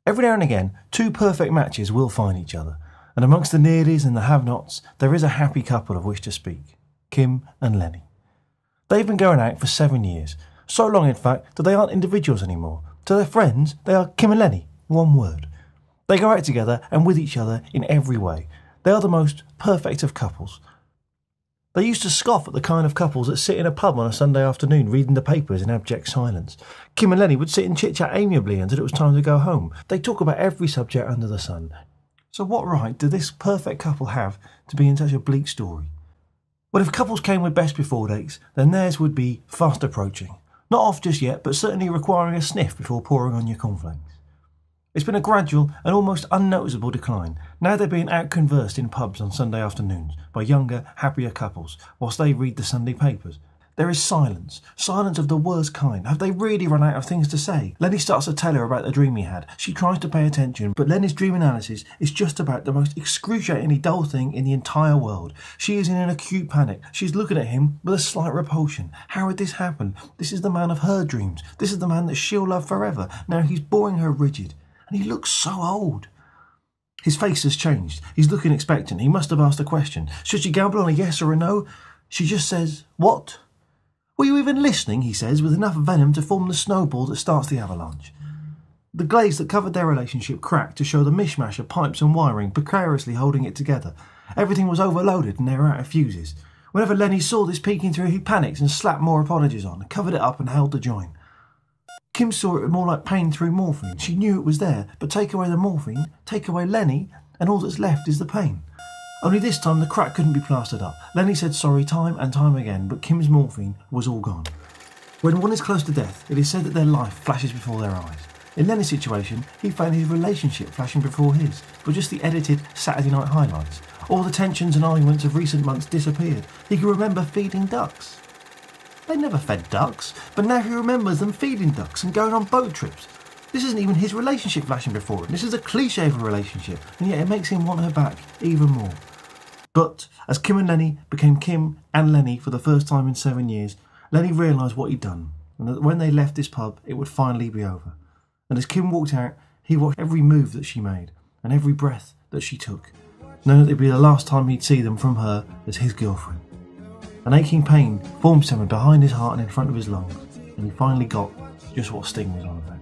Every now and again, two perfect matches will find each other, and amongst the nearlies and the have-nots, there is a happy couple of which to speak, Kim and Lenny. They've been going out for 7 years, so long in fact that they aren't individuals anymore. To their friends, they are Kim and Lenny, one word. They go out together and with each other in every way. They are the most perfect of couples. They used to scoff at the kind of couples that sit in a pub on a Sunday afternoon reading the papers in abject silence. Kim and Lenny would sit and chit-chat amiably until it was time to go home. They talk about every subject under the sun. So what right did this perfect couple have to be in such a bleak story? Well, if couples came with best before dates, then theirs would be fast approaching. Not off just yet, but certainly requiring a sniff before pouring on your cornflakes. It's been a gradual and almost unnoticeable decline. Now they're being out-conversed in pubs on Sunday afternoons by younger, happier couples, whilst they read the Sunday papers. There is silence of the worst kind. Have they really run out of things to say? Lenny starts to tell her about the dream he had. She tries to pay attention, but Lenny's dream analysis is just about the most excruciatingly dull thing in the entire world. She is in an acute panic. She's looking at him with a slight repulsion. How had this happened? This is the man of her dreams. This is the man that she'll love forever. Now he's boring her rigid. And he looks so old. His face has changed. He's looking expectant. He must have asked a question. Should she gamble on a yes or a no? She just says, "What?" "Were you even listening?" he says, with enough venom to form the snowball that starts the avalanche. The glaze that covered their relationship cracked to show the mishmash of pipes and wiring precariously holding it together. Everything was overloaded and they were out of fuses. Whenever Lenny saw this peeking through, he panicked and slapped more apologies on, covered it up and held the joint. Kim saw it more like pain through morphine. She knew it was there, but take away the morphine, take away Lenny, and all that's left is the pain. Only this time the crack couldn't be plastered up. Lenny said sorry time and time again, but Kim's morphine was all gone. When one is close to death, it is said that their life flashes before their eyes. In Lenny's situation, he found his relationship flashing before his, but just the edited Saturday night highlights. All the tensions and arguments of recent months disappeared. He could remember feeding ducks. They never fed ducks, but now he remembers them feeding ducks and going on boat trips. This isn't even his relationship flashing before him. This is a cliché of a relationship, and yet it makes him want her back even more. But as Kim and Lenny became Kim and Lenny for the first time in 7 years, Lenny realised what he'd done, and that when they left this pub, it would finally be over. And as Kim walked out, he watched every move that she made, and every breath that she took, knowing that it'd be the last time he'd see them from her as his girlfriend. An aching pain formed somewhere behind his heart and in front of his lungs, and he finally got just what Sting was on about.